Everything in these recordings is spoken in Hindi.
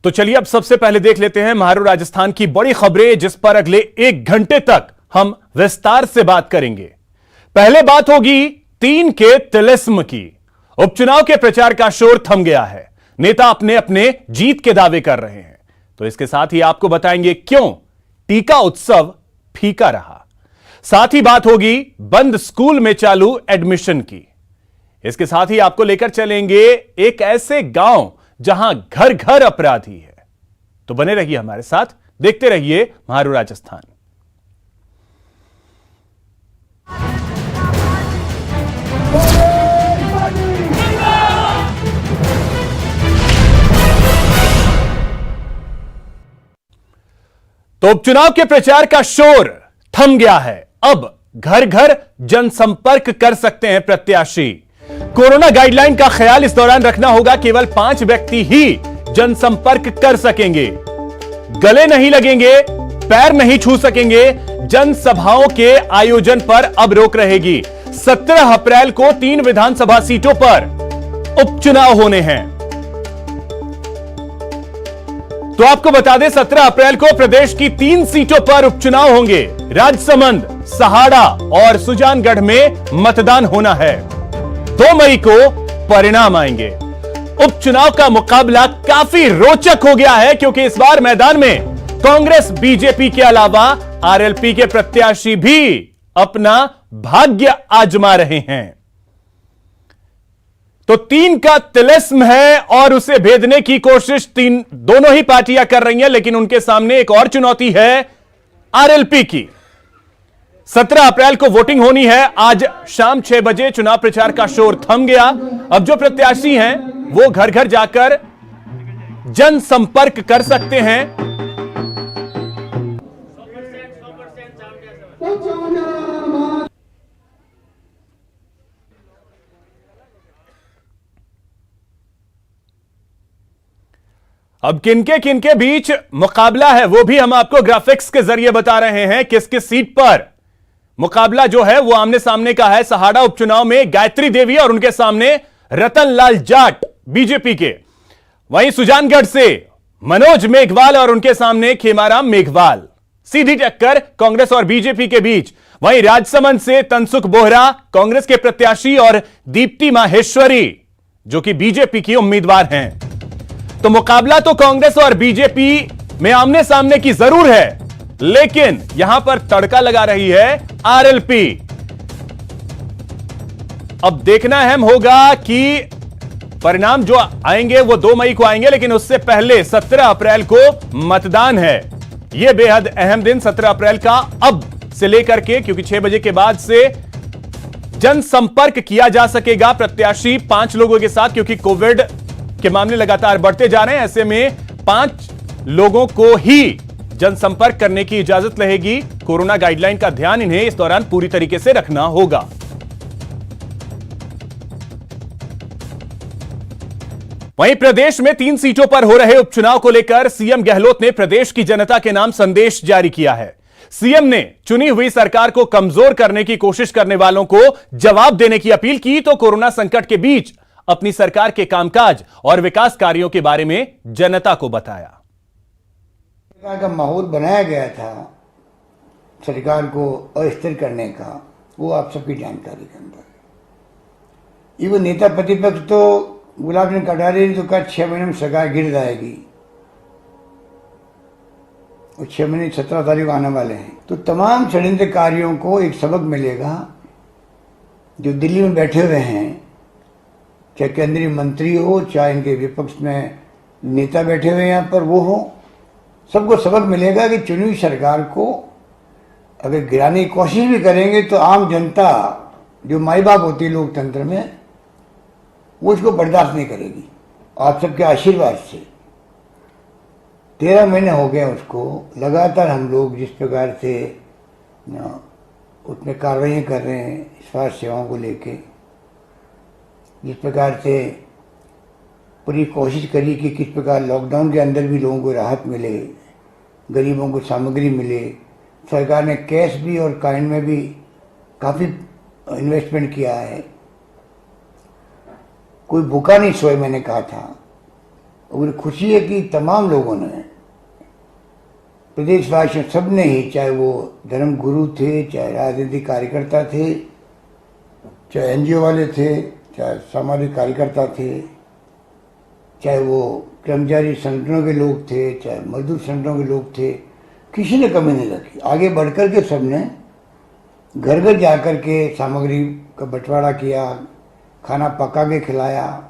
तो चलिए अब सबसे पहले देख लेते हैं महारू राजस्थान की बड़ी खबरें, जिस पर अगले 1 घंटे तक हम विस्तार से बात करेंगे। पहले बात होगी 3 के तिलिस्म की। उपचुनाव के प्रचार का शोर थम गया है, नेता अपने अपने जीत के दावे कर रहे हैं। तो इसके साथ ही आपको बताएंगे क्यों टीका उत्सव फीका रहा। साथ ही बात होगी बंद स्कूल में चालू एडमिशन की। इसके साथ ही आपको लेकर चलेंगे एक ऐसे गांव जहां घर घर अपराधी है। तो बने रहिए हमारे साथ, देखते रहिए महारू राजस्थान। तो उपचुनाव के प्रचार का शोर थम गया है। अब घर घर जनसंपर्क कर सकते हैं प्रत्याशी। कोरोना गाइडलाइन का ख्याल इस दौरान रखना होगा। केवल 5 व्यक्ति ही जनसंपर्क कर सकेंगे। गले नहीं लगेंगे, पैर नहीं छू सकेंगे। जनसभाओं के आयोजन पर अब रोक रहेगी। 17 अप्रैल को 3 विधानसभा सीटों पर उपचुनाव होने हैं। तो आपको बता दें 17 अप्रैल को प्रदेश की 3 सीटों पर उपचुनाव होंगे। राजसमंद, सहाड़ा और सुजानगढ़ में मतदान होना है। 2 मई को परिणाम आएंगे। उपचुनाव का मुकाबला काफी रोचक हो गया है, क्योंकि इस बार मैदान में कांग्रेस बीजेपी के अलावा आरएलपी के प्रत्याशी भी अपना भाग्य आजमा रहे हैं। तो 3 का तिलिस्म है और उसे भेदने की कोशिश दोनों ही पार्टियां कर रही हैं, लेकिन उनके सामने एक और चुनौती है आरएलपी की। 17 अप्रैल को वोटिंग होनी है। आज शाम 6 बजे चुनाव प्रचार का शोर थम गया। अब जो प्रत्याशी हैं वो घर घर जाकर जनसंपर्क कर सकते हैं। अब किनके किनके बीच मुकाबला है वो भी हम आपको ग्राफिक्स के जरिए बता रहे हैं। किस किस सीट पर मुकाबला जो है वो आमने सामने का है। सहाड़ा उपचुनाव में गायत्री देवी और उनके सामने रतनलाल जाट बीजेपी के। वहीं सुजानगढ़ से मनोज मेघवाल और उनके सामने खेमाराम मेघवाल। सीधी टक्कर कांग्रेस और बीजेपी के बीच। वहीं राजसमंद से तनसुख बोहरा कांग्रेस के प्रत्याशी और दीप्ति माहेश्वरी जो कि बीजेपी की उम्मीदवार हैं। तो मुकाबला तो कांग्रेस और बीजेपी में आमने सामने की जरूर है, लेकिन यहां पर तड़का लगा रही है आरएलपी। अब देखना अहम होगा कि परिणाम जो आएंगे वो 2 मई को आएंगे, लेकिन उससे पहले 17 अप्रैल को मतदान है। यह बेहद अहम दिन 17 अप्रैल का अब से लेकर के, क्योंकि 6 बजे के बाद से जनसंपर्क किया जा सकेगा प्रत्याशी 5 लोगों के साथ, क्योंकि कोविड के मामले लगातार बढ़ते जा रहे हैं। ऐसे में 5 लोगों को ही जनसंपर्क करने की इजाजत रहेगी। कोरोना गाइडलाइन का ध्यान इन्हें इस दौरान पूरी तरीके से रखना होगा। वहीं प्रदेश में 3 सीटों पर हो रहे उपचुनाव को लेकर सीएम गहलोत ने प्रदेश की जनता के नाम संदेश जारी किया है। सीएम ने चुनी हुई सरकार को कमजोर करने की कोशिश करने वालों को जवाब देने की अपील की, तो कोरोना संकट के बीच अपनी सरकार के कामकाज और विकास कार्यों के बारे में जनता को बताया। सरकार का माहौल बनाया गया था सरकार को अस्थिर करने का, वो आप सबकी जानकारी के अंदर है। ये वो नेता प्रतिपक्ष तो गुलाब सिंह कटारिया ने तो कहा 6 महीने में सरकार गिर जाएगी, और 6 महीने 17 तारीख को आने वाले हैं। तो तमाम षड्यंत्रकारियों को एक सबक मिलेगा। जो दिल्ली में बैठे हुए हैं, चाहे केंद्रीय मंत्री हो, चाहे इनके विपक्ष में नेता बैठे हुए यहाँ पर वो हो, सबको सबक मिलेगा कि चुनी हुई सरकार को अगर गिराने की कोशिश भी करेंगे तो आम जनता जो माई बाप होती है लोकतंत्र में, वो इसको बर्दाश्त नहीं करेगी। आप सबके आशीर्वाद से 13 महीने हो गए उसको, लगातार हम लोग जिस प्रकार से उसमें कार्रवाई कर रहे हैं स्वास्थ्य सेवाओं को लेके, जिस प्रकार से पूरी कोशिश करी कि किस प्रकार लॉकडाउन के अंदर भी लोगों को राहत मिले, गरीबों को सामग्री मिले। सरकार ने कैश भी और काइंड में भी काफ़ी इन्वेस्टमेंट किया है। कोई भूखा नहीं सोए, मैंने कहा था। और मुझे खुशी है कि तमाम लोगों ने, प्रदेशवासियों सब ने ही, चाहे वो धर्म गुरु थे, चाहे राजनीतिक कार्यकर्ता थे, चाहे एनजीओ वाले थे, चाहे सामाजिक कार्यकर्ता थे, चाहे वो कर्मचारी संगठनों के लोग थे, चाहे मजदूर संगठनों के लोग थे, किसी ने कमी नहीं रखी। आगे बढ़कर के सबने घर घर जाकर के सामग्री का बंटवारा किया, खाना पका के खिलाया।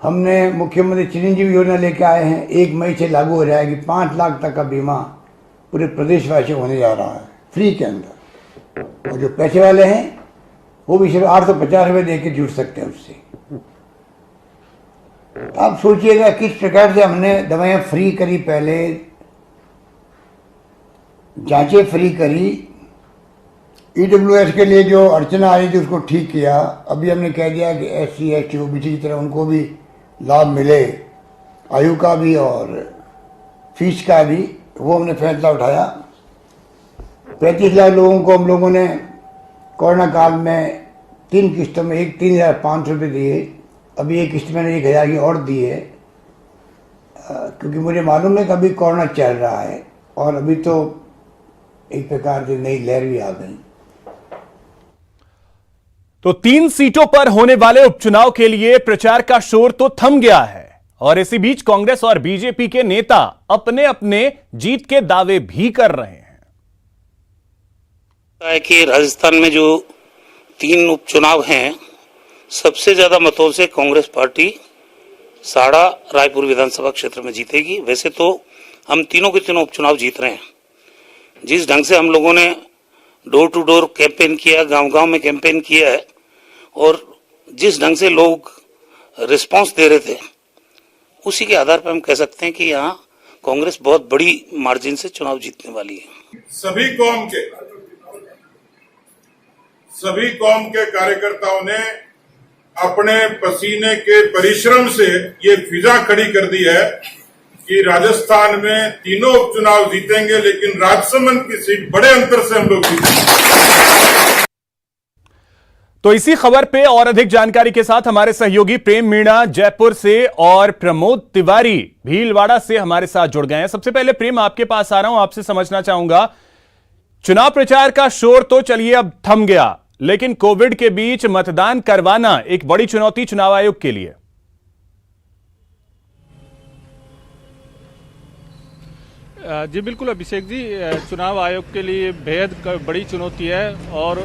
हमने मुख्यमंत्री चिरंजीवी योजना लेके आए हैं, 1 मई से लागू हो जाएगी। 5 लाख तक का बीमा पूरे प्रदेशवासियों होने जा रहा है फ्री के अंदर, और जो पैसे वाले हैं वो भी सिर्फ 850 रुपये दे के जुड़ सकते हैं उससे। आप सोचिएगा किस प्रकार से हमने दवाइयाँ फ्री करी, पहले जांचें फ्री करी, ईडब्ल्यूएस के लिए जो अड़चना आ रही थी उसको ठीक किया। अभी हमने कह दिया कि SC ST OBC की तरह उनको भी लाभ मिले, आयु का भी और फीस का भी, वो हमने फैसला उठाया। 35 लाख लोगों को हम लोगों ने कोरोना काल में 3 किस्तों में 3,500 रुपये दिए। अभी एक किस्त मैंने 1,000 की और दी है, क्योंकि मुझे मालूम है कि अभी कोरोना चल रहा है और अभी तो एक प्रकार से नई लहर भी आ गई। तो 3 सीटों पर होने वाले उपचुनाव के लिए प्रचार का शोर तो थम गया है, और इसी बीच कांग्रेस और बीजेपी के नेता अपने अपने जीत के दावे भी कर रहे हैं। कि राजस्थान में जो 3 उपचुनाव हैं, सबसे ज्यादा मतों से कांग्रेस पार्टी साड़ा रायपुर विधानसभा क्षेत्र में जीतेगी। वैसे तो हम तीनों के तीनों उपचुनाव जीत रहे हैं। जिस ढंग से हम लोगों ने डोर टू डोर कैंपेन किया, गांव-गांव में कैंपेन किया है, और जिस ढंग से लोग रिस्पांस दे रहे थे, उसी के आधार पर हम कह सकते हैं कि यहाँ कांग्रेस बहुत बड़ी मार्जिन से चुनाव जीतने वाली है। सभी कौम के कार्यकर्ताओं ने अपने पसीने के परिश्रम से ये फिजा खड़ी कर दी है कि राजस्थान में तीनों उपचुनाव जीतेंगे, लेकिन राजसमंद की सीट बड़े अंतर से हम लोग जीतेंगे। तो इसी खबर पे और अधिक जानकारी के साथ हमारे सहयोगी प्रेम मीणा जयपुर से और प्रमोद तिवारी भीलवाड़ा से हमारे साथ जुड़ गए हैं। सबसे पहले प्रेम, आपके पास आ रहा हूं, आपसे समझना चाहूंगा, चुनाव प्रचार का शोर तो चलिए अब थम गया, लेकिन कोविड के बीच मतदान करवाना एक बड़ी चुनौती चुनाव आयोग के लिए। जी बिल्कुल अभिषेक जी, चुनाव आयोग के लिए बेहद बड़ी चुनौती है, और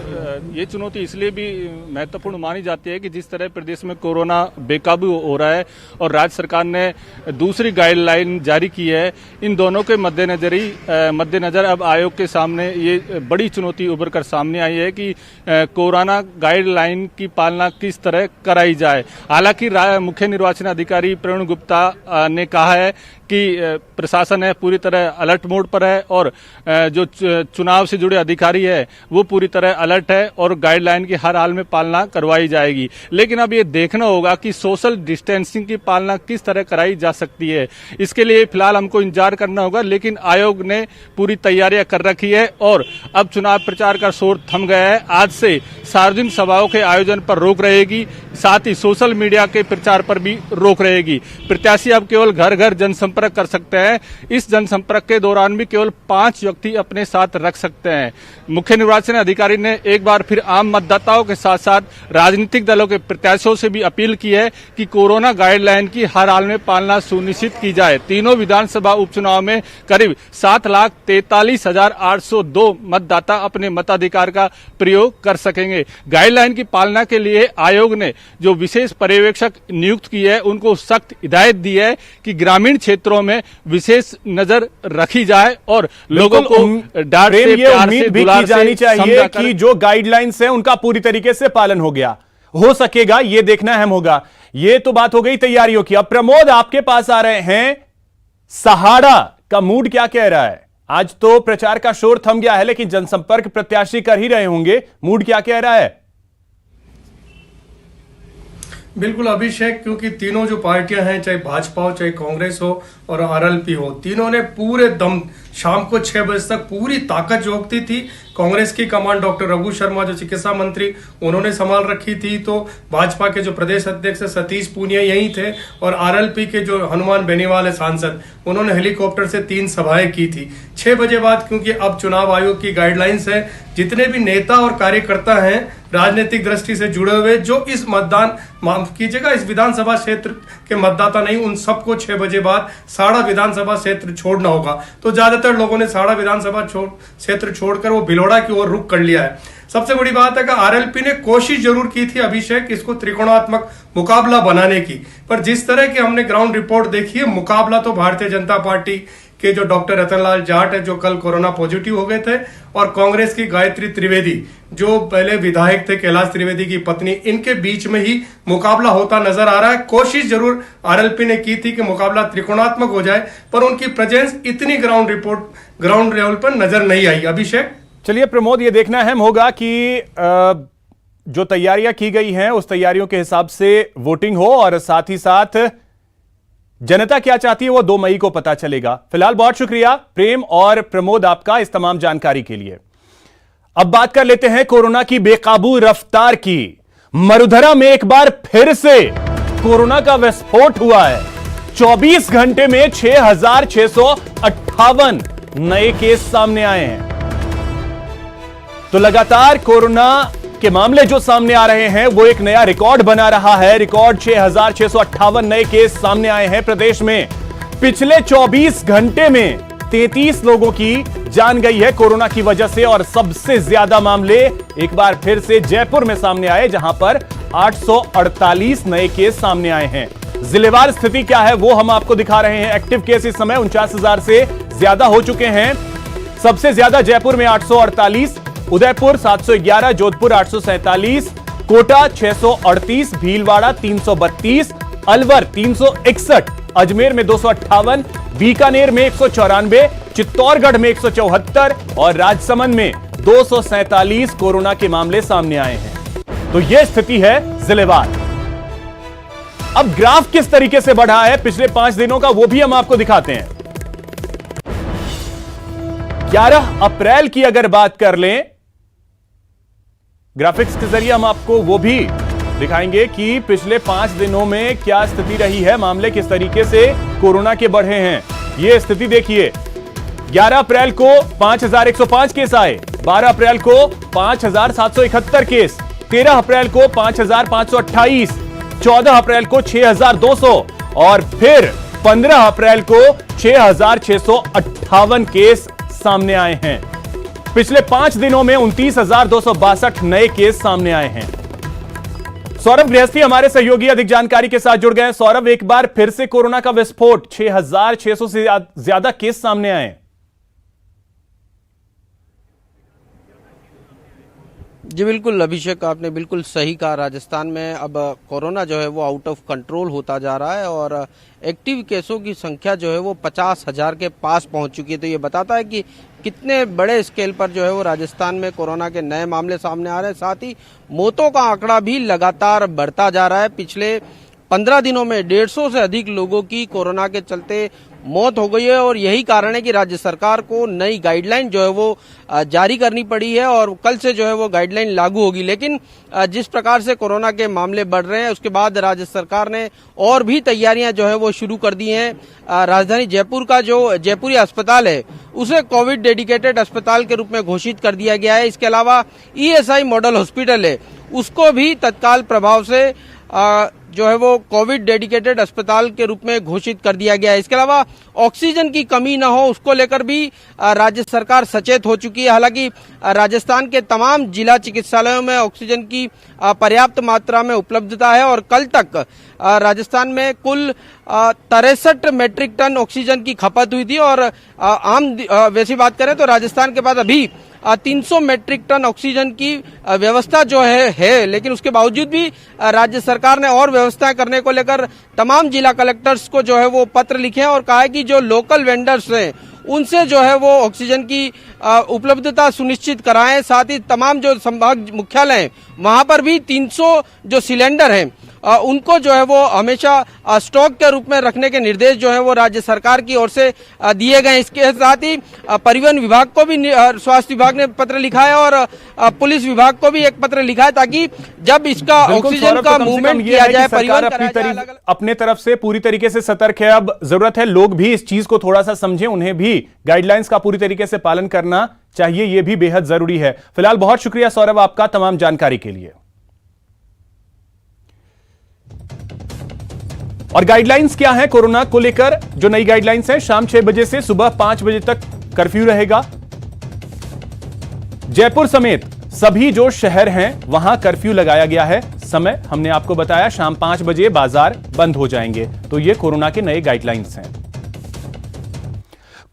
ये चुनौती इसलिए भी महत्वपूर्ण मानी जाती है कि जिस तरह प्रदेश में कोरोना बेकाबू हो रहा है और राज्य सरकार ने दूसरी गाइडलाइन जारी की है, इन दोनों के मद्देनजर अब आयोग के सामने ये बड़ी चुनौती उभर कर सामने आई है कि कोरोना गाइडलाइन की पालना किस तरह कराई जाए। हालांकि मुख्य निर्वाचन अधिकारी प्रवीण गुप्ता ने कहा है कि प्रशासन है पूरी तरह अलर्ट मोड पर है, और जो चुनाव से जुड़े अधिकारी है वो पूरी तरह अलर्ट है और गाइडलाइन की हर हाल में पालना करवाई जाएगी। लेकिन अब ये देखना होगा कि सोशल डिस्टेंसिंग की पालना किस तरह कराई जा सकती है। इसके लिए फिलहाल हमको इंतजार करना होगा, लेकिन आयोग ने पूरी तैयारियां कर रखी है और अब चुनाव प्रचार का शोर थम गया है। आज से सार्वजनिक सभाओं के आयोजन पर रोक रहेगी, साथ ही सोशल मीडिया के प्रचार पर भी रोक रहेगी। प्रत्याशी अब केवल घर घर जनसंपर्क कर सकते हैं। इस जनसंपर्क के दौरान भी केवल 5 व्यक्ति अपने साथ रख सकते हैं। मुख्य निर्वाचन अधिकारी ने एक बार फिर आम मतदाताओं के साथ साथ राजनीतिक दलों के प्रत्याशियों से भी अपील की है कि कोरोना गाइडलाइन की हर हाल में पालना सुनिश्चित की जाए। तीनों विधानसभा उपचुनाव में करीब 7,43,802 मतदाता अपने मताधिकार का प्रयोग कर सकेंगे। गाइडलाइन की पालना के लिए आयोग ने जो विशेष पर्यवेक्षक नियुक्त किए हैं, उनको सख्त हिदायत दी है कि ग्रामीण क्षेत्रों में विशेष नजर रखी जाए और लोगों को डांट से, प्यार से, दुलार से जानी चाहिए कि जो गाइडलाइंस है उनका पूरी तरीके से पालन हो गया, हो सकेगा, ये देखना अहम होगा। ये तो बात हो गई तैयारियों की। अब प्रमोद आपके पास आ रहे हैं, सहाड़ा का मूड क्या कह रहा है? आज तो प्रचार का शोर थम गया है, लेकिन जनसंपर्क प्रत्याशी कर ही रहे होंगे, मूड क्या कह रहा है? बिल्कुल अभिषेक, क्योंकि तीनों जो पार्टियां हैं, चाहे भाजपा हो चाहे कांग्रेस हो और आरएलपी हो, तीनों ने पूरे दम शाम को 6 बजे तक पूरी ताकत झोंकती थी। कांग्रेस की कमान डॉक्टर रघु शर्मा जो चिकित्सा मंत्री, उन्होंने संभाल रखी थी। तो भाजपा के जो प्रदेश अध्यक्ष सतीश पूनिया यही थे और आरएलपी के जो हनुमान बेनीवाल है सांसद, उन्होंने हेलीकॉप्टर से 3 सभाएं की थी 6 बजे बाद। क्योंकि अब चुनाव आयोग की गाइडलाइंस है, जितने भी नेता और कार्यकर्ता हैं राजनीतिक दृष्टि से जुड़े हुए, जो इस मतदान माफ कीजिएगा इस विधानसभा क्षेत्र के मतदाता नहीं, उन सबको 6 बजे बाद साड़ा विधानसभा क्षेत्र छोड़ना होगा। तो ज्यादातर लोगों ने साड़ा विधानसभा क्षेत्र छोड़कर वो भिलोड़ा की ओर रुख कर लिया है। सबसे बड़ी बात है कि आरएलपी ने कोशिश जरूर की थी अभिषेक इसको त्रिकोणात्मक मुकाबला बनाने की, पर जिस तरह की हमने ग्राउंड रिपोर्ट देखी है, मुकाबला तो भारतीय जनता पार्टी के जो डॉक्टर रतनलाल जाट है जो कल कोरोना पॉजिटिव हो गए थे, और कांग्रेस की गायत्री त्रिवेदी जो पहले विधायक थे कैलाश त्रिवेदी की पत्नी, इनके बीच में ही मुकाबला होता नजर आ रहा है। कोशिश जरूर आरएलपी ने की थी कि मुकाबला त्रिकोणात्मक हो जाए, पर उनकी प्रेजेंस इतनी ग्राउंड लेवल पर नजर नहीं आई। अभिषेक, चलिए प्रमोद, ये देखना अहम होगा कि जो तैयारियां की गई हैं उस तैयारियों के हिसाब से वोटिंग हो, और साथ ही साथ जनता क्या चाहती है वो 2 मई को पता चलेगा। फिलहाल बहुत शुक्रिया प्रेम और प्रमोद आपका इस तमाम जानकारी के लिए। अब बात कर लेते हैं कोरोना की बेकाबू रफ्तार की। मरुधरा में एक बार फिर से कोरोना का विस्फोट हुआ है। 24 घंटे में 6,658 नए केस सामने आए हैं। तो लगातार कोरोना के मामले जो सामने आ रहे हैं वो एक नया रिकॉर्ड बना रहा है। रिकॉर्ड 6,658 नए केस सामने आए हैं प्रदेश में। पिछले 24 घंटे में 33 लोगों की जान गई है कोरोना की वजह से, और सबसे ज्यादा मामले एक बार फिर से जयपुर में सामने आए, जहां पर 848 नए केस सामने आए हैं। जिलेवार स्थिति क्या है वो हम आपको दिखा रहे हैं। एक्टिव केस इस समय 49,000 से ज्यादा हो चुके हैं। सबसे ज्यादा जयपुर में 848, उदयपुर 711, जोधपुर 847, कोटा 638, भीलवाड़ा 332, अलवर 361, अजमेर में 258, बीकानेर में 194, चित्तौड़गढ़ में 174 और राजसमंद में 247 कोरोना के मामले सामने आए हैं। तो यह स्थिति है जिलेवार। अब ग्राफ किस तरीके से बढ़ा है पिछले 5 दिनों का वो भी हम आपको दिखाते हैं। 11 अप्रैल की अगर बात कर लें, ग्राफिक्स के जरिए हम आपको वो भी दिखाएंगे कि पिछले 5 दिनों में क्या स्थिति रही है, मामले किस तरीके से कोरोना के बढ़े हैं। ये स्थिति देखिए, 11 अप्रैल को 5,105 केस आए, 12 अप्रैल को 5,771 केस, 13 अप्रैल को 5,528, 14 अप्रैल को 6,200 और फिर 15 अप्रैल को 6,658 केस सामने आए हैं। पिछले 5 दिनों में 29,262 नए केस सामने आए हैं। सौरभ गृहस्थी हमारे सहयोगी अधिक जानकारी के साथ जुड़ गए हैं। सौरभ, एक बार फिर से कोरोना का विस्फोट, 6,600 से ज्यादा केस सामने आए। जी बिल्कुल अभिषेक, आपने बिल्कुल सही कहा। राजस्थान में अब कोरोना जो है वो आउट ऑफ कंट्रोल होता जा रहा है और एक्टिव केसों की संख्या जो है वो 50,000 के पास पहुंच चुकी है। तो ये बताता है कि कितने बड़े स्केल पर जो है वो राजस्थान में कोरोना के नए मामले सामने आ रहे हैं। साथ ही मौतों का आंकड़ा भी लगातार बढ़ता जा रहा है। पिछले 15 दिनों में 150 से अधिक लोगों की कोरोना के चलते मौत हो गई है और यही कारण है कि राज्य सरकार को नई गाइडलाइन जो है वो जारी करनी पड़ी है और कल से जो है वो गाइडलाइन लागू होगी। लेकिन जिस प्रकार से कोरोना के मामले बढ़ रहे हैं उसके बाद राज्य सरकार ने और भी तैयारियां जो है वो शुरू कर दी हैं। राजधानी जयपुर का जो जयपुरी अस्पताल है उसे कोविड डेडिकेटेड अस्पताल के रूप में घोषित कर दिया गया है। इसके अलावा ईएसआई मॉडल हॉस्पिटल है उसको भी तत्काल प्रभाव से जो है वो कोविड डेडिकेटेड अस्पताल के रूप में घोषित कर दिया गया है। इसके अलावा ऑक्सीजन की कमी न हो उसको लेकर भी राज्य सरकार सचेत हो चुकी है। हालांकि राजस्थान के तमाम जिला चिकित्सालयों में ऑक्सीजन की पर्याप्त मात्रा में उपलब्धता है और कल तक राजस्थान में कुल 63 मेट्रिक टन ऑक्सीजन की खपत हुई थी और वैसी बात करें तो राजस्थान के पास अभी 300 मेट्रिक टन ऑक्सीजन की व्यवस्था जो है लेकिन उसके बावजूद भी राज्य सरकार ने और व्यवस्था करने को लेकर तमाम जिला कलेक्टर्स को जो है वो पत्र लिखे हैं और कहा है कि जो लोकल वेंडर्स हैं उनसे जो है वो ऑक्सीजन की उपलब्धता सुनिश्चित कराएं। साथ ही तमाम जो संभाग मुख्यालय हैं वहां पर भी 300 जो सिलेंडर हैं उनको जो है वो हमेशा स्टॉक के रूप में रखने के निर्देश जो है वो राज्य सरकार की ओर से दिए गए। इसके साथ ही परिवहन विभाग को भी स्वास्थ्य विभाग ने पत्र लिखा है और पुलिस विभाग को भी एक पत्र लिखा है, ताकि जब इसका ऑक्सीजन का मूवमेंट किया जाए, परिवहन कराया जाए, अपने तरफ से पूरी तरीके से सतर्क है। अब जरूरत है लोग भी इस चीज को थोड़ा सा समझें, उन्हें भी गाइडलाइंस का पूरी तरीके से पालन करना चाहिए, यह भी बेहद जरूरी है। फिलहाल बहुत शुक्रिया सौरभ आपका तमाम जानकारी के लिए। और गाइडलाइंस क्या है कोरोना को लेकर? जो नई गाइडलाइंस है, शाम 6 बजे से सुबह 5 बजे तक कर्फ्यू रहेगा। जयपुर समेत सभी जो शहर हैं वहां कर्फ्यू लगाया गया है। समय हमने आपको बताया, शाम 5 बजे बाजार बंद हो जाएंगे। तो ये कोरोना के नए गाइडलाइंस हैं।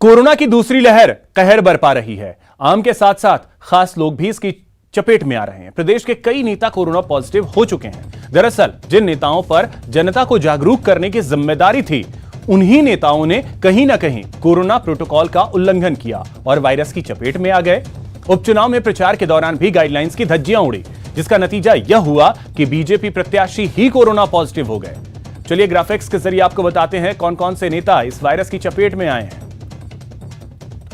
कोरोना की दूसरी लहर कहर बरपा रही है। आम के साथ साथ खास लोग भी इसकी चपेट में आ रहे हैं। प्रदेश के कई नेता कोरोना पॉजिटिव हो चुके हैं। दरअसल जिन नेताओं पर जनता को जागरूक करने की जिम्मेदारी थी, उन्हीं नेताओं ने कहीं ना कहीं कोरोना प्रोटोकॉल का उल्लंघन किया और वायरस की चपेट में आ गए। उपचुनाव में प्रचार के दौरान भी गाइडलाइंस की धज्जियां उड़ी, जिसका नतीजा यह हुआ कि बीजेपी प्रत्याशी ही कोरोना पॉजिटिव हो गए। चलिए ग्राफिक्स के जरिए आपको बताते हैं कौन कौन से नेता इस वायरस की चपेट में आए हैं।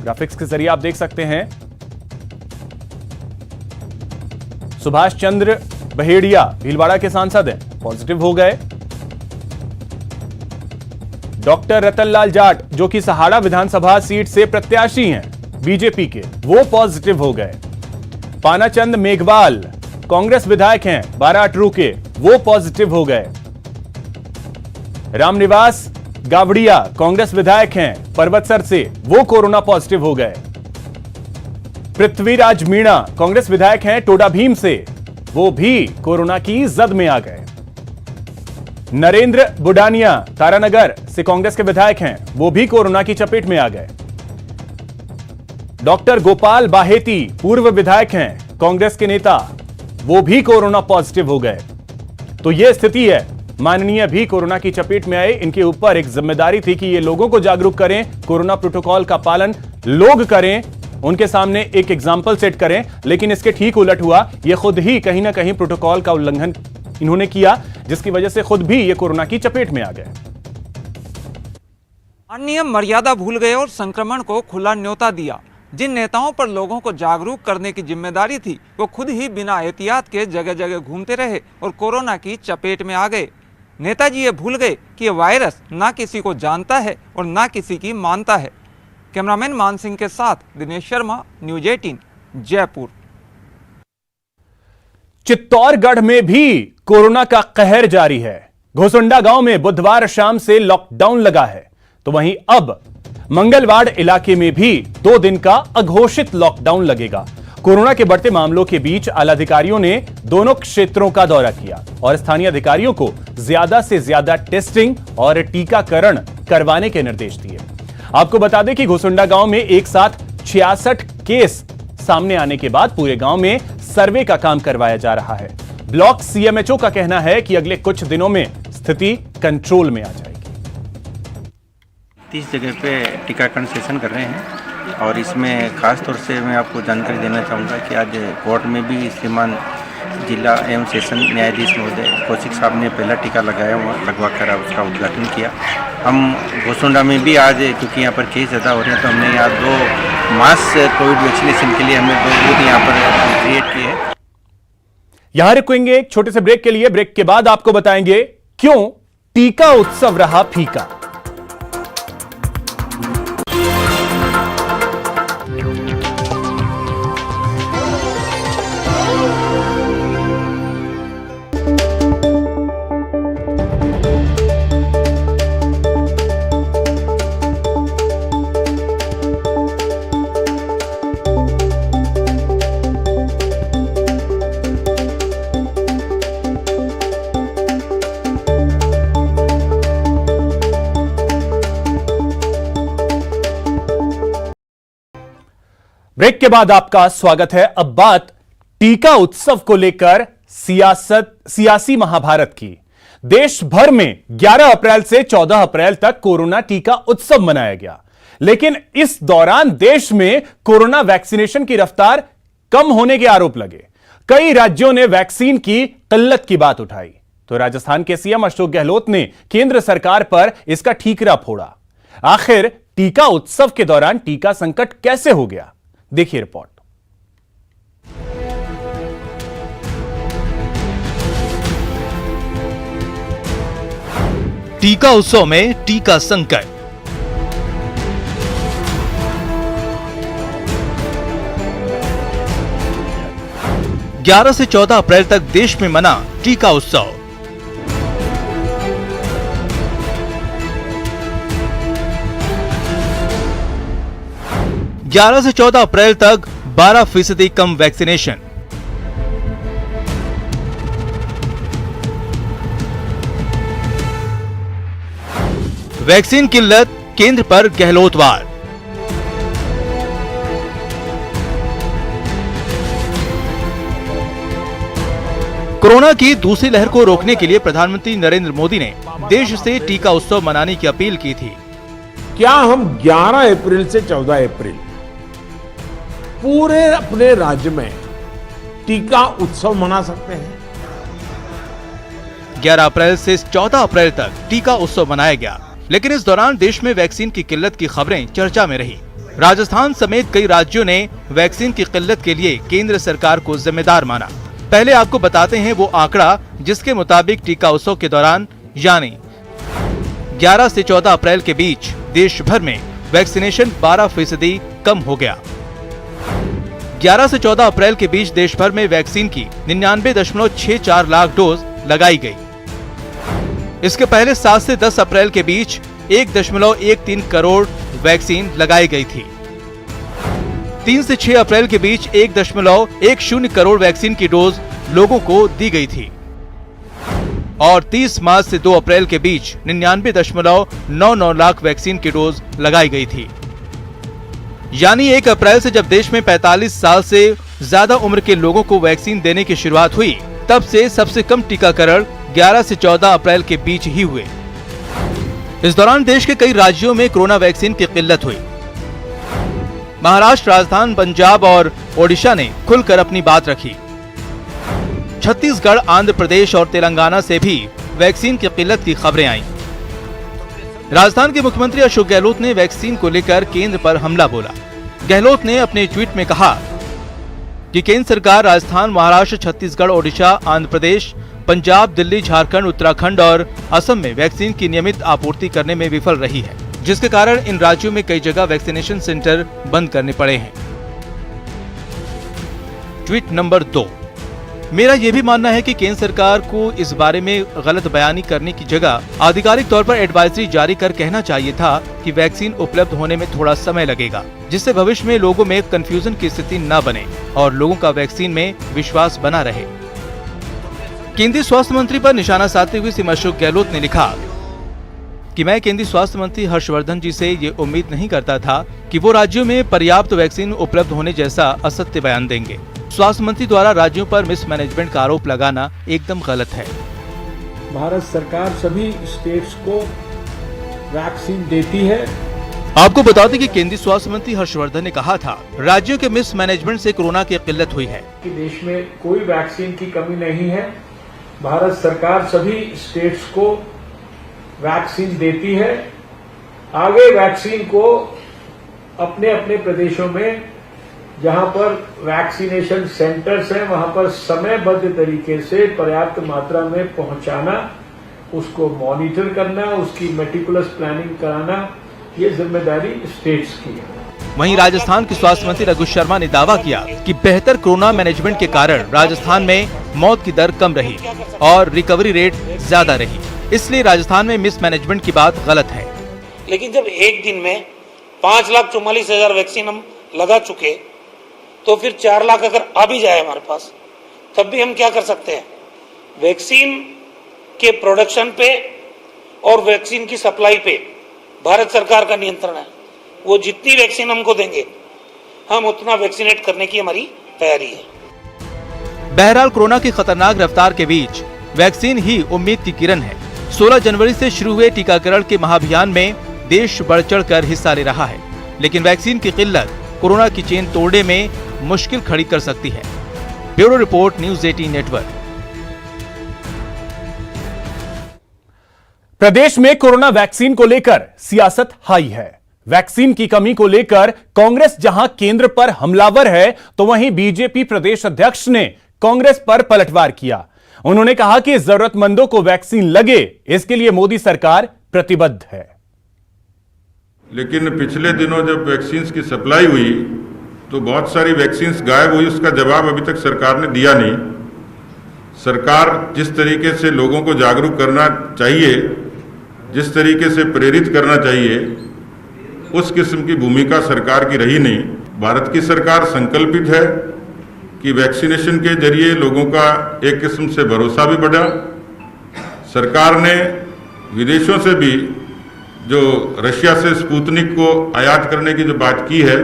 ग्राफिक्स के जरिए आप देख सकते हैं, सुभाष चंद्र बहेड़िया भीलवाड़ा के सांसद हैं, पॉजिटिव हो गए। डॉक्टर रतनलाल जाट जो कि सहाड़ा विधानसभा सीट से प्रत्याशी हैं बीजेपी के, वो पॉजिटिव हो गए। पानाचंद मेघवाल कांग्रेस विधायक हैं बाराटरू के, वो पॉजिटिव हो गए। रामनिवास गावड़िया कांग्रेस विधायक हैं पर्वतसर से, वो कोरोना पॉजिटिव हो गए। पृथ्वीराज मीणा कांग्रेस विधायक हैं टोडा भीम से, वो भी कोरोना की जद में आ गए। नरेंद्र बुडानिया तारानगर से कांग्रेस के विधायक हैं, वो भी कोरोना की चपेट में आ गए। डॉक्टर गोपाल बाहेती पूर्व विधायक हैं कांग्रेस के नेता, वो भी कोरोना पॉजिटिव हो गए। तो यह स्थिति है, माननीय भी कोरोना की चपेट में आए। इनके ऊपर एक जिम्मेदारी थी कि ये लोगों को जागरूक करें, कोरोना प्रोटोकॉल का पालन लोग करें, उनके सामने एक एग्जाम्पल सेट करें, लेकिन इसके ठीक उलट हुआ। ये खुद ही कहीं ना कहीं प्रोटोकॉल का उल्लंघन इन्होंने किया, जिसकी वजह से खुद भी ये कोरोना की चपेट में आ गए। नियम मर्यादा भूल गए और संक्रमण को खुला न्योता दिया। जिन नेताओं पर लोगों को जागरूक करने की जिम्मेदारी थी, वो खुद ही बिना एहतियात के जगह जगह घूमते रहे और कोरोना की चपेट में आ गए। नेताजी ये भूल गए कि ये वायरस ना किसी को जानता है और ना किसी की मानता है। कैमरामैन मान सिंह के साथ दिनेश शर्मा, न्यूज 18 जयपुर। चित्तौड़गढ़ में भी कोरोना का कहर जारी है। घोसुंडा गांव में बुधवार शाम से लॉकडाउन लगा है, तो वहीं अब मंगलवाड़ इलाके में भी 2 दिन का अघोषित लॉकडाउन लगेगा। कोरोना के बढ़ते मामलों के बीच आलाधिकारियों ने दोनों क्षेत्रों का दौरा किया और स्थानीय अधिकारियों को ज्यादा से ज्यादा टेस्टिंग और टीकाकरण करवाने के निर्देश दिए। आपको बता दें कि घोसुंडा गांव में एक साथ 66 केस सामने आने के बाद पूरे गांव में सर्वे का काम करवाया जा रहा है। ब्लॉक सीएमएचओ का कहना है कि अगले कुछ दिनों में स्थिति कंट्रोल में आ जाएगी। 30 जगह पे टीकाकरण सेशन कर रहे हैं और इसमें खास तौर से मैं आपको जानकारी देना चाहूँगा कि आज कोर्ट में भी श्रीमान जिला एवं सेशन न्यायाधीश महोदय कौशिक साहब ने पहला टीका लगाया हुआ लगवा कर उसका उद्घाटन किया। हम घोसुंडा में भी आज, क्योंकि यहाँ पर केस ज़्यादा हो रहे हैं, तो हमने यहाँ 2 मास कोविड वैक्सीनेशन के लिए हमने 2 बूथ यहाँ पर क्रिएट किए हैं। यहां रुकेंगे एक छोटे से ब्रेक के लिए। ब्रेक के बाद आपको बताएंगे क्यों टीका उत्सव रहा फीका। ब्रेक के बाद आपका स्वागत है। अब बात टीका उत्सव को लेकर सियासी महाभारत की। देश भर में 11 अप्रैल से 14 अप्रैल तक कोरोना टीका उत्सव मनाया गया, लेकिन इस दौरान देश में कोरोना वैक्सीनेशन की रफ्तार कम होने के आरोप लगे। कई राज्यों ने वैक्सीन की किल्लत की बात उठाई। तो राजस्थान के सीएम अशोक गहलोत ने केंद्र सरकार पर इसका ठीकरा फोड़ा। आखिर टीका उत्सव के दौरान टीका संकट कैसे हो गया, देखिए रिपोर्ट। टीका उत्सव में टीका संकट। ग्यारह से 14 अप्रैल तक देश में मना टीका उत्सव। ग्यारह से 14 अप्रैल तक 12% कम वैक्सीनेशन। वैक्सीन किल्लत, केंद्र पर गहलोतवार। कोरोना की दूसरी लहर को रोकने के लिए प्रधानमंत्री नरेंद्र मोदी ने देश से टीका उत्सव मनाने की अपील की थी। क्या हम 11 अप्रैल से 14 अप्रैल पूरे अपने राज्य में टीका उत्सव मना सकते हैं? 11 अप्रैल से 14 अप्रैल तक टीका उत्सव मनाया गया, लेकिन इस दौरान देश में वैक्सीन की किल्लत की खबरें चर्चा में रही। राजस्थान समेत कई राज्यों ने वैक्सीन की किल्लत के लिए केंद्र सरकार को जिम्मेदार माना। पहले आपको बताते हैं वो आंकड़ा जिसके मुताबिक टीका उत्सव के दौरान यानी 11 से 14 अप्रैल के बीच देश भर में वैक्सीनेशन 12% कम हो गया। 11 से 14 अप्रैल के बीच देश भर में वैक्सीन की 99.64 लाख डोज लगाई गई। इसके पहले 7 से 10 अप्रैल के बीच 1.13 करोड़ वैक्सीन लगाई गई थी। 3 से 6 अप्रैल के बीच 1.10 करोड़ वैक्सीन की डोज लोगों को दी गई थी और 30 मार्च से 2 अप्रैल के बीच 99.99 लाख वैक्सीन की डोज लगाई गई थी। यानी 1 अप्रैल से जब देश में 45 साल से ज्यादा उम्र के लोगों को वैक्सीन देने की शुरुआत हुई, तब से सबसे कम टीकाकरण 11 से 14 अप्रैल के बीच ही हुए। इस दौरान देश के कई राज्यों में कोरोना वैक्सीन की किल्लत हुई। महाराष्ट्र, राजस्थान, पंजाब और ओडिशा ने खुलकर अपनी बात रखी। छत्तीसगढ़, आंध्र प्रदेश और तेलंगाना से भी वैक्सीन की किल्लत की खबरें आईं। राजस्थान के मुख्यमंत्री अशोक गहलोत ने वैक्सीन को लेकर केंद्र पर हमला बोला। गहलोत ने अपने ट्वीट में कहा कि केंद्र सरकार राजस्थान, महाराष्ट्र, छत्तीसगढ़, ओडिशा, आंध्र प्रदेश, पंजाब, दिल्ली, झारखंड, उत्तराखंड और असम में वैक्सीन की नियमित आपूर्ति करने में विफल रही है, जिसके कारण इन राज्यों में कई जगह वैक्सीनेशन सेंटर बंद करने पड़े हैं। ट्वीट नंबर 2, मेरा यह भी मानना है कि केंद्र सरकार को इस बारे में गलत बयानी करने की जगह आधिकारिक तौर पर एडवाइजरी जारी कर कहना चाहिए था कि वैक्सीन उपलब्ध होने में थोड़ा समय लगेगा, जिससे भविष्य में लोगों में कंफ्यूजन की स्थिति न बने और लोगों का वैक्सीन में विश्वास बना रहे। केंद्रीय स्वास्थ्य मंत्री पर निशाना साधते हुए सीएम अशोक गहलोत ने लिखा कि मैं केंद्रीय स्वास्थ्य मंत्री हर्षवर्धन जी से ये उम्मीद नहीं करता था कि वो राज्यों में पर्याप्त वैक्सीन उपलब्ध होने जैसा असत्य बयान देंगे। स्वास्थ्य मंत्री द्वारा राज्यों पर मिसमैनेजमेंट का आरोप लगाना एकदम गलत है। भारत सरकार सभी स्टेट्स को वैक्सीन देती है। आपको बता दें कि केंद्रीय स्वास्थ्य मंत्री हर्षवर्धन ने कहा था राज्यों के मिसमैनेजमेंट से कोरोना की किल्लत हुई है कि देश में कोई वैक्सीन की कमी नहीं है। भारत सरकार सभी स्टेट्स को वैक्सीन देती है। आगे वैक्सीन को अपने अपने प्रदेशों में जहां पर वैक्सीनेशन सेंटर्स हैं वहां पर समयबद्ध तरीके से पर्याप्त मात्रा में पहुंचाना, उसको मॉनिटर करना, उसकी मेटिकुलस प्लानिंग कराना, ये जिम्मेदारी स्टेट्स की है। वहीं राजस्थान के स्वास्थ्य मंत्री रघु शर्मा ने दावा किया कि बेहतर कोरोना मैनेजमेंट के कारण राजस्थान में मौत की दर कम रही और रिकवरी रेट ज्यादा रही, इसलिए राजस्थान में मिसमैनेजमेंट की बात गलत है। लेकिन जब एक दिन में 5,44,000 वैक्सीन हम लगा चुके, तो फिर 4 लाख अगर आ भी जाए हमारे पास, तब भी हम क्या कर सकते हैं? वैक्सीन के प्रोडक्शन पे और वैक्सीन की सप्लाई पे भारत सरकार का नियंत्रण है। वो जितनी वैक्सीन हमको देंगे, हम उतना वैक्सीनेट करने की हमारी तैयारी है। बहरहाल कोरोना की खतरनाक रफ्तार के बीच वैक्सीन ही उम्मीद की किरण है। 16 जनवरी से शुरू हुए टीकाकरण के महाअभियान में देश बढ़ चढ़ कर हिस्सा ले रहा है, लेकिन वैक्सीन की किल्लत कोरोना की चेन तोड़ने में मुश्किल खड़ी कर सकती है। Bureau report, news 18 network. प्रदेश में कोरोना वैक्सीन को लेकर सियासत हाई है। वैक्सीन की कमी को लेकर कांग्रेस जहां केंद्र पर हमलावर है, तो वहीं बीजेपी प्रदेश अध्यक्ष ने कांग्रेस पर पलटवार किया। उन्होंने कहा कि जरूरतमंदों को वैक्सीन लगे, इसके लिए मोदी सरकार प्रतिबद्ध है। लेकिन पिछले दिनों जब वैक्सीन की सप्लाई हुई तो बहुत सारी वैक्सीन गायब हुई, उसका जवाब अभी तक सरकार ने दिया नहीं। सरकार जिस तरीके से लोगों को जागरूक करना चाहिए, जिस तरीके से प्रेरित करना चाहिए, उस किस्म की भूमिका सरकार की रही नहीं। भारत की सरकार संकल्पित है कि वैक्सीनेशन के जरिए लोगों का एक किस्म से भरोसा भी बढ़ा। सरकार ने विदेशों से भी जो रशिया से स्पुतनिक को आयात करने की जो बात की है,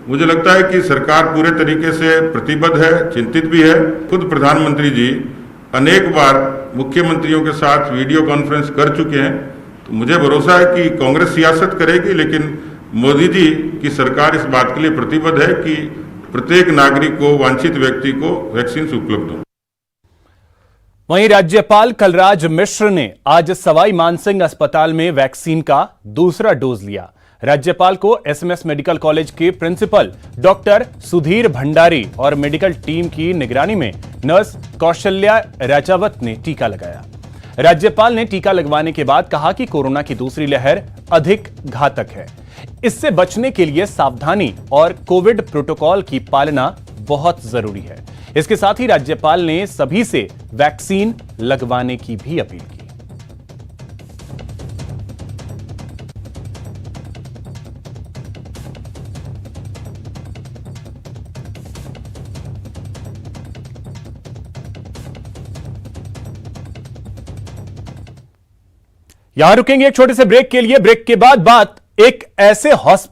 मुझे लगता है कि सरकार पूरे तरीके से प्रतिबद्ध है, चिंतित भी है। खुद प्रधानमंत्री जी अनेक बार मुख्यमंत्रियों के साथ वीडियो कॉन्फ्रेंस कर चुके हैं, तो मुझे भरोसा है कि कांग्रेस सियासत करेगी, लेकिन मोदी जी की सरकार इस बात के लिए प्रतिबद्ध है कि प्रत्येक नागरिक को, वांछित व्यक्ति को वैक्सीन उपलब्ध हो। वहीं राज्यपाल कलराज मिश्र ने आज सवाई मानसिंह अस्पताल में वैक्सीन का दूसरा डोज लिया। राज्यपाल को एसएमएस मेडिकल कॉलेज के प्रिंसिपल डॉक्टर सुधीर भंडारी और मेडिकल टीम की निगरानी में नर्स कौशल्या राजावत ने टीका लगाया। राज्यपाल ने टीका लगवाने के बाद कहा कि कोरोना की दूसरी लहर अधिक घातक है, इससे बचने के लिए सावधानी और कोविड प्रोटोकॉल की पालना बहुत जरूरी है। इसके साथ ही राज्यपाल ने सभी से वैक्सीन लगवाने की भी अपील की। यहां रुकेंगे एक छोटे से ब्रेक के लिए। ब्रेक के बाद बात एक ऐसे हॉस्पिटल